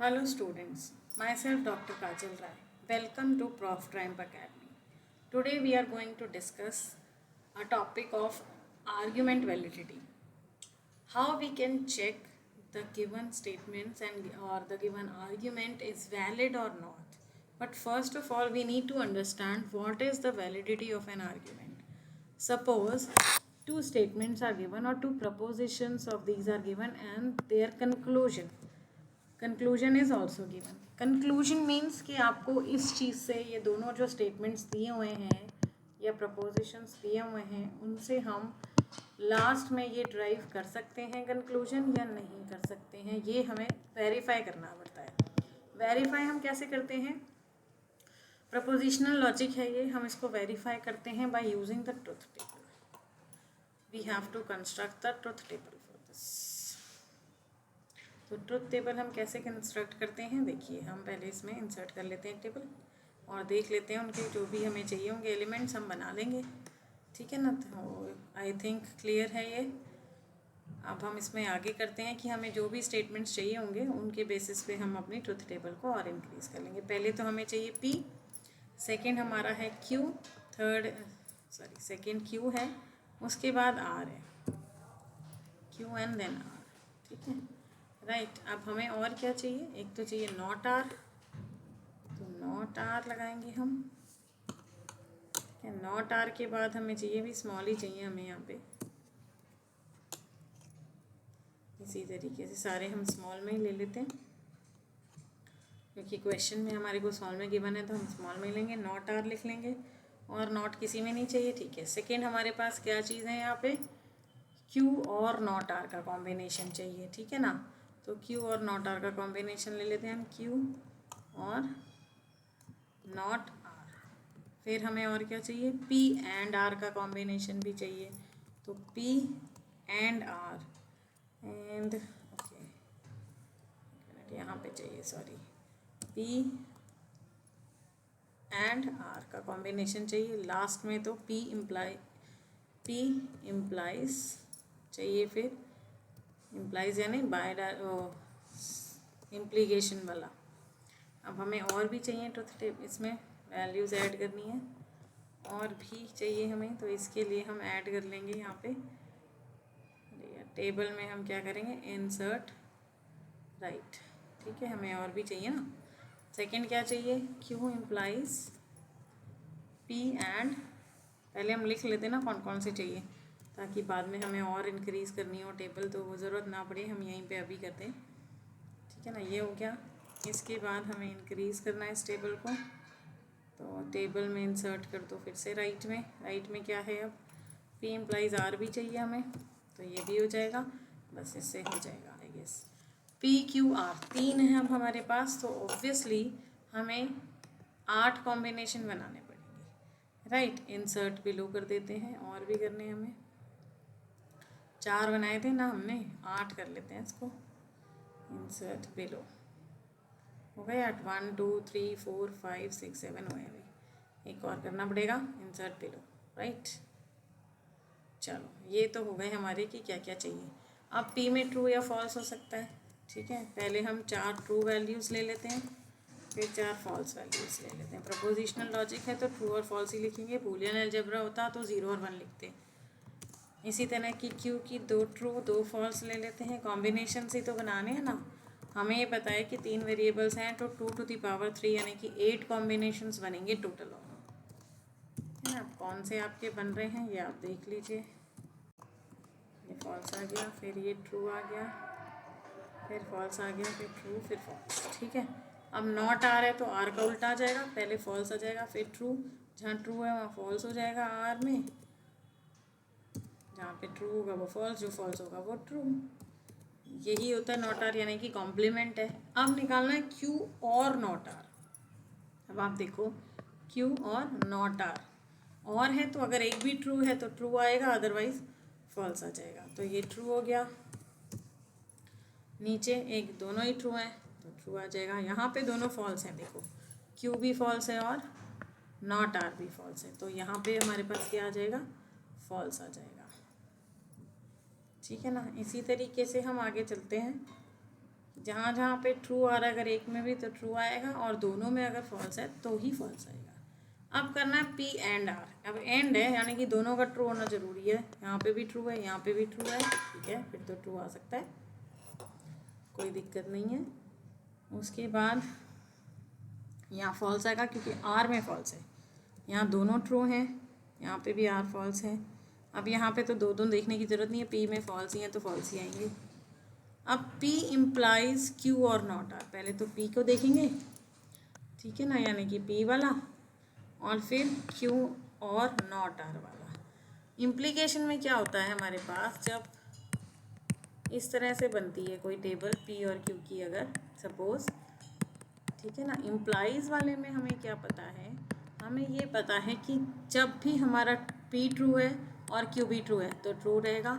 Hello students, myself Dr. Kajal Rai. Welcome to Prof Triumph Academy. Today we are going to discuss a topic of argument validity. How we can check the given statements and or the given argument is valid or not. But first of all we need to understand what is the validity of an argument. Suppose two statements are given or two propositions of these are given and their conclusion is also given. Conclusion means कि आपको इस चीज़ से ये दोनों जो statements दिए हुए हैं या प्रपोजिशंस दिए हुए हैं उनसे हम लास्ट में ये ड्राइव कर सकते हैं कंक्लूजन या नहीं कर सकते हैं, ये हमें वेरीफाई करना पड़ता है. वेरीफाई हम कैसे करते हैं? प्रपोजिशनल लॉजिक है ये, हम इसको वेरीफाई करते हैं by using the truth table. We have to construct the truth table for this. तो ट्रुथ टेबल हम कैसे कंस्ट्रक्ट करते हैं, देखिए हम पहले इसमें इंसर्ट कर लेते हैं टेबल और देख लेते हैं उनके जो भी हमें चाहिए होंगे एलिमेंट्स हम बना लेंगे. ठीक है ना, तो आई थिंक क्लियर है ये. अब हम इसमें आगे करते हैं कि हमें जो भी स्टेटमेंट्स चाहिए होंगे उनके बेसिस पे हम अपनी ट्रुथ टेबल को और इंक्रीज़ कर लेंगे. पहले तो हमें चाहिए P, सेकेंड हमारा है Q, सेकेंड Q है, उसके बाद R है, Q एंड देन R. ठीक है, राइट. अब हमें और क्या चाहिए, एक तो चाहिए नॉट आर, तो नॉट आर लगाएंगे हम. नॉट आर के बाद हमें चाहिए भी स्मॉल ही चाहिए हमें यहाँ पे. इसी तरीके से सारे हम स्मॉल में ही ले लेते हैं क्योंकि क्वेश्चन में हमारे को स्मॉल में गिवन है तो हम स्मॉल में लेंगे. नॉट आर लिख लेंगे और नॉट किसी में नहीं चाहिए. ठीक है, सेकेंड हमारे पास क्या चीज़ है यहाँ पे, क्यू और नॉट आर का कॉम्बिनेशन चाहिए. ठीक है ना, तो Q और नॉट आर का कॉम्बिनेशन ले लेते हैं हम, Q और नॉट आर. फिर हमें और क्या चाहिए, P एंड R का कॉम्बिनेशन भी चाहिए, तो P and R and okay यहाँ पे चाहिए, सॉरी, P एंड R का कॉम्बिनेशन चाहिए. लास्ट में तो P इम्प्लाइज चाहिए, फिर इम्प्लाइज यानी बाय इम्प्लीकेशन वाला. अब हमें और भी चाहिए ट्रुथ टेबल, इसमें वैल्यूज़ ऐड करनी है और भी चाहिए हमें, तो इसके लिए हम ऐड कर लेंगे यहाँ पे टेबल में हम क्या करेंगे, इंसर्ट राइट. ठीक है, हमें और भी चाहिए ना. सेकंड क्या चाहिए, क्यू इम्प्लाइज पी एंड, पहले हम लिख लेते ना कौन कौन से चाहिए ताकि बाद में हमें और इंक्रीज़ करनी हो टेबल तो वो ज़रूरत ना पड़े, हम यहीं पे अभी करते हैं. ठीक है ना, ये हो गया. इसके बाद हमें इंक्रीज़ करना है इस टेबल को, तो टेबल में इंसर्ट कर दो फिर से राइट में. राइट में क्या है, अब P इम्प्लाइज R भी चाहिए हमें, तो ये भी हो जाएगा, बस इससे हो जाएगा I guess. P Q R तीन है अब हमारे पास, तो ऑब्वियसली हमें 8 कॉम्बिनेशन बनाने पड़ेंगे. राइट, इंसर्ट बिलो कर देते हैं, और भी करने हैं हमें. 4 बनाए थे ना हमने, 8 कर लेते हैं इसको. इंसर्ट बिलो हो गया, 1 2 3 4 5 6 7 हो गया. एक और करना पड़ेगा, इंसर्ट बिलो, राइट. चलो ये तो हो गए हमारे कि क्या क्या चाहिए. अब P में ट्रू या फॉल्स हो सकता है. ठीक है, पहले हम 4 ट्रू वैल्यूज़ ले लेते हैं, फिर 4 फॉल्स वैल्यूज़ ले लेते हैं. प्रपोजिशनल लॉजिक है तो ट्रू और फॉल्स ही लिखेंगे. बूलियन अलजेब्रा होता तो 0 और 1 लिखते हैं. इसी तरह की Q की 2 ट्रू 2 फॉल्स ले लेते हैं. कॉम्बिनेशन से तो बनाने हैं ना, हमें ये पता है कि 3 वेरिएबल्स हैं तो 2 टू द पावर 3 यानी कि 8 कॉम्बिनेशंस बनेंगे टोटल. है ना, कौन से आपके बन रहे हैं ये आप देख लीजिए. ये फॉल्स आ गया, फिर ये ट्रू आ गया, फिर फॉल्स आ गया, फिर ट्रू, फिर फॉल्स. ठीक है, अब नॉट आर है तो आर का उल्टा आ जाएगा, पहले फॉल्स आ जाएगा फिर ट्रू. जहाँ ट्रू है वहाँ फॉल्स हो जाएगा आर में, जहाँ पे ट्रू होगा वो फॉल्स, जो फॉल्स होगा वो ट्रू. यही होता है नॉट आर, यानी कि कॉम्प्लीमेंट है. अब निकालना है Q और नॉट आर. अब आप देखो Q और नॉट आर और है तो अगर एक भी ट्रू है तो ट्रू आएगा, अदरवाइज फॉल्स आ जाएगा. तो ये ट्रू हो गया. नीचे एक दोनों ही ट्रू हैं तो ट्रू आ जाएगा. यहाँ पे दोनों फॉल्स हैं, देखो Q भी फॉल्स है और नॉट आर भी फॉल्स है, तो यहाँ पे हमारे पास क्या आ जाएगा, फॉल्स आ जाएगा. ठीक है ना, इसी तरीके से हम आगे चलते हैं. जहाँ जहाँ पे ट्रू आ रहा है, अगर एक में भी तो ट्रू आएगा और दोनों में अगर फॉल्स है तो ही फॉल्स आएगा। अब करना है पी एंड आर। अब एंड है यानी कि दोनों का ट्रू होना ज़रूरी है, यहाँ पे भी ट्रू है, यहाँ पे भी ट्रू है, ठीक है, फिर तो ट्रू आ सकता है, कोई दिक्कत नहीं है। उसके बाद यहाँ फॉल्स आएगा क्योंकि आर में फॉल्स है, यहाँ दोनों ट्रू हैं, यहाँ पे भी आर फॉल्स है। अब यहाँ पे तो दो दो देखने की ज़रूरत नहीं है, पी में फॉल्स ही हैं तो फॉल्स ही आएंगे। अब P इम्प्लाइज Q और नॉट आर। पहले तो P को देखेंगे, ठीक है ना, यानी कि P वाला, और फिर Q और नॉट आर वाला। इम्प्लीकेशन में क्या होता है हमारे पास, जब इस तरह से बनती है कोई टेबल P और Q की, अगर सपोज, ठीक है ना, इम्प्लाइज वाले में हमें क्या पता है, हमें ये पता है कि जब भी हमारा P ट्रू है और Q भी ट्रू है तो ट्रू रहेगा,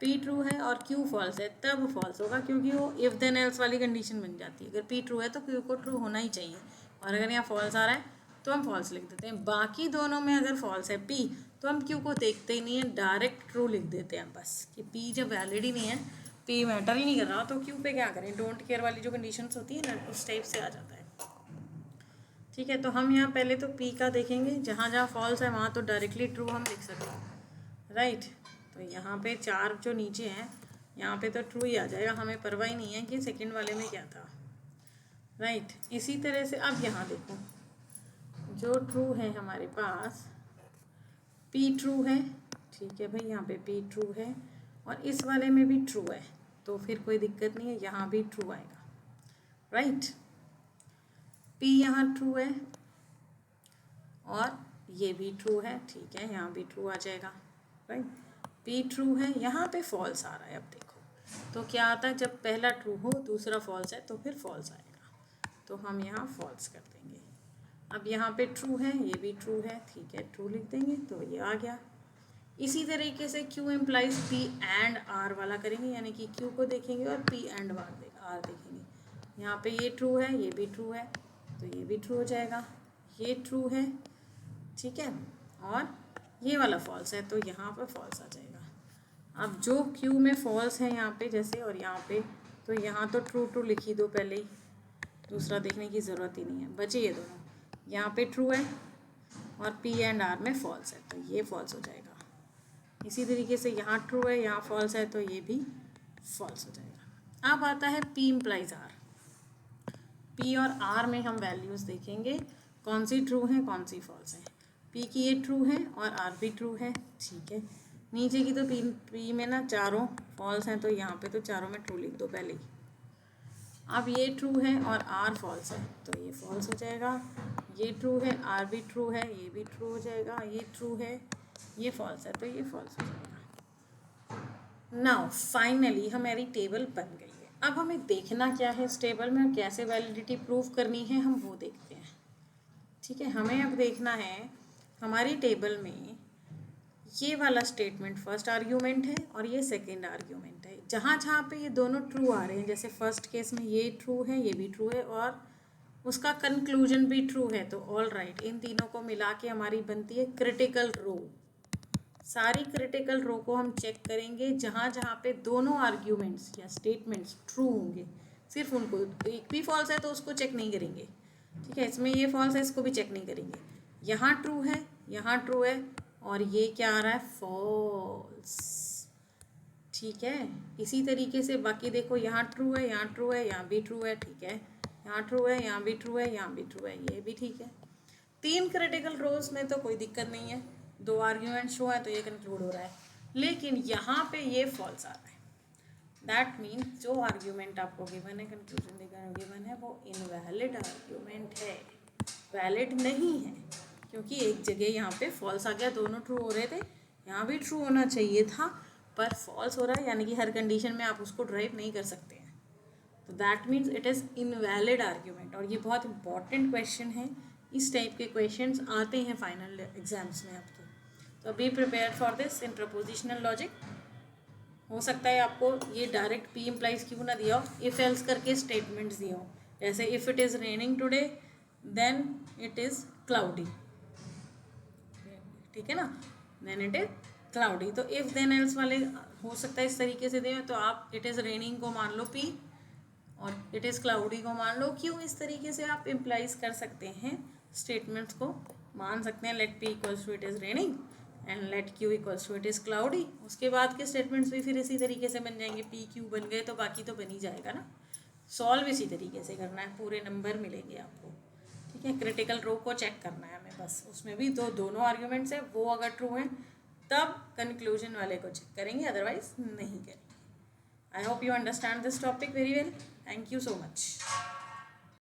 P ट्रू है और Q फॉल्स है तब फॉल्स होगा, क्योंकि वो इफ़ देन एल्स वाली कंडीशन बन जाती है। अगर P ट्रू है तो Q को ट्रू होना ही चाहिए, और अगर यहाँ फॉल्स आ रहा है तो हम फॉल्स लिख देते हैं। बाकी दोनों में अगर फॉल्स है P तो हम Q को देखते ही नहीं है, डायरेक्ट ट्रू लिख देते हैं बस, कि P जब वैलिड ही नहीं है, P मैटर ही नहीं कर रहा, तो Q पे क्या करें, डोंट केयर वाली जो कंडीशंस होती है ना, उस टाइप से आ जाता है। ठीक है, तो हम यहाँ पहले तो P का देखेंगे, जहाँ जहाँ फॉल्स है वहाँ तो डायरेक्टली ट्रू हम लिख सकते हैं, राइट। तो यहाँ पे 4 जो नीचे हैं यहाँ पे तो ट्रू ही आ जाएगा, हमें परवाह ही नहीं है कि सेकंड वाले में क्या था, राइट। इसी तरह से अब यहाँ देखो, जो ट्रू है हमारे पास, P ट्रू है, ठीक है भाई, यहाँ पे P ट्रू है और इस वाले में भी ट्रू है, तो फिर कोई दिक्कत नहीं है, यहाँ भी ट्रू आएगा, राइट। P यहाँ ट्रू है और ये भी ट्रू है, ठीक है, यहाँ भी ट्रू आ जाएगा, राइट। P ट्रू है, यहाँ पे फॉल्स आ रहा है। अब देखो तो क्या आता है, जब पहला ट्रू हो दूसरा फॉल्स है तो फिर फॉल्स आएगा, तो हम यहाँ फॉल्स कर देंगे। अब यहाँ पे ट्रू है, ये भी ट्रू है, ठीक है, ट्रू लिख देंगे तो ये आ गया। इसी तरीके से Q implies P and R वाला करेंगे, यानी कि Q को देखेंगे और P एंड R देखेंगे। यहाँ पे ये ट्रू है, ये भी ट्रू है, तो ये भी ट्रू हो जाएगा, ये ट्रू है, ठीक है, और ये वाला फॉल्स है तो यहाँ पर फॉल्स आ जाएगा। अब जो Q में फॉल्स है यहाँ पे जैसे और यहाँ पे, तो यहाँ तो ट्रू ट्रू लिखी दो पहले ही, दूसरा देखने की ज़रूरत ही नहीं है, बचे ये दोनों। यहाँ पे ट्रू है और P एंड R में फॉल्स है तो ये फॉल्स हो जाएगा। इसी तरीके से यहाँ ट्रू है, यहाँ फॉल्स है तो ये भी फॉल्स हो जाएगा। अब आता है P इम्प्लाइज R। P और R में हम वैल्यूज़ देखेंगे कौन सी ट्रू हैं कौन सी फॉल्स हैं। P की ये ट्रू है और R भी ट्रू है, ठीक है। नीचे की तो P में ना चारों फॉल्स हैं, तो यहाँ पे तो चारों में ट्रू लिख दो पहले ही। अब ये ट्रू है और R फॉल्स है तो ये फॉल्स हो जाएगा, ये ट्रू है, R भी ट्रू है, ये भी ट्रू हो जाएगा, ये ट्रू है, ये फॉल्स है तो ये फॉल्स हो जाएगा। नाउ फाइनली हमारी टेबल बन गई है। अब हमें देखना क्या है इस टेबल में, कैसे वैलिडिटी प्रूव करनी है हम वो देखते हैं, ठीक है। हमें अब देखना है हमारी टेबल में ये वाला स्टेटमेंट फर्स्ट आर्ग्यूमेंट है और ये सेकंड आर्ग्यूमेंट है। जहाँ जहाँ पे ये दोनों ट्रू आ रहे हैं, जैसे फर्स्ट केस में ये ट्रू है, ये भी ट्रू है और उसका कंक्लूजन भी ट्रू है, तो ऑल राइट, इन तीनों को मिला के हमारी बनती है क्रिटिकल रो। सारी क्रिटिकल रो को हम चेक करेंगे, जहाँ जहाँ पे दोनों आर्ग्यूमेंट्स या स्टेटमेंट्स ट्रू होंगे, सिर्फ उनको, एक भी फॉल्स है तो उसको चेक नहीं करेंगे, ठीक है। इसमें ये फॉल्स है, इसको भी चेक नहीं करेंगे। यहाँ ट्रू है, यहाँ ट्रू है और ये क्या आ रहा है, फॉल्स, ठीक है। इसी तरीके से बाकी देखो, यहाँ ट्रू है, यहाँ ट्रू है, यहाँ भी ट्रू है, ठीक है, यहाँ ट्रू है, यहाँ भी ट्रू है, यहाँ भी ट्रू है, ये भी ठीक है। 3 क्रिटिकल रोज में तो कोई दिक्कत नहीं है, 2 आर्ग्यूमेंट शो है तो ये कंक्लूड हो रहा है, लेकिन यहाँ पे ये फॉल्स आ रहा है। दैट मीन्स जो आर्ग्यूमेंट आपको गिवन है, कंक्लूजन गिवन है, वो इनवैलिड आर्ग्यूमेंट है, वैलिड नहीं है, क्योंकि एक जगह यहाँ पे फॉल्स आ गया, दोनों ट्रू हो रहे थे, यहाँ भी ट्रू होना चाहिए था पर फॉल्स हो रहा है, यानी कि हर कंडीशन में आप उसको ड्राइव नहीं कर सकते हैं, तो that means it is invalid argument. और ये बहुत इंपॉर्टेंट क्वेश्चन है, इस टाइप के क्वेश्चंस आते हैं फाइनल एग्जाम्स में आपके, तो be prepare for this. In prepositional logic हो सकता है आपको ये डायरेक्ट P इम्प्लाइज क्यों ना दिया हो, इफ़ एल्स करके स्टेटमेंट्स दिए हो, जैसे if it is raining today then it is cloudy, ठीक है ना, देन इट इज़ क्लाउडी। तो इफ़ देन एल्स वाले हो सकता है इस तरीके से दें, तो आप इट इज़ रेनिंग को मान लो P और इट इज़ क्लाउडी को मान लो क्यों। इस तरीके से आप इम्प्लाइज कर सकते हैं, स्टेटमेंट्स को मान सकते हैं। Let P equals to it is raining and let Q equals to it is cloudy. उसके बाद के स्टेटमेंट्स भी फिर इसी तरीके से बन जाएंगे। पी क्यू बन गए तो बाकी तो बन ही जाएगा ना। सॉल्व इसी तरीके से करना है, पूरे नंबर मिलेंगे आपको। ठीक है, क्रिटिकल रो को चेक करना है हमें बस। उसमें भी दोनों आर्ग्यूमेंट्स है, वो अगर ट्रू हैं तब कंक्लूजन वाले को चेक करेंगे, अदरवाइज नहीं करेंगे। I hope you understand this topic very well. Thank you so much.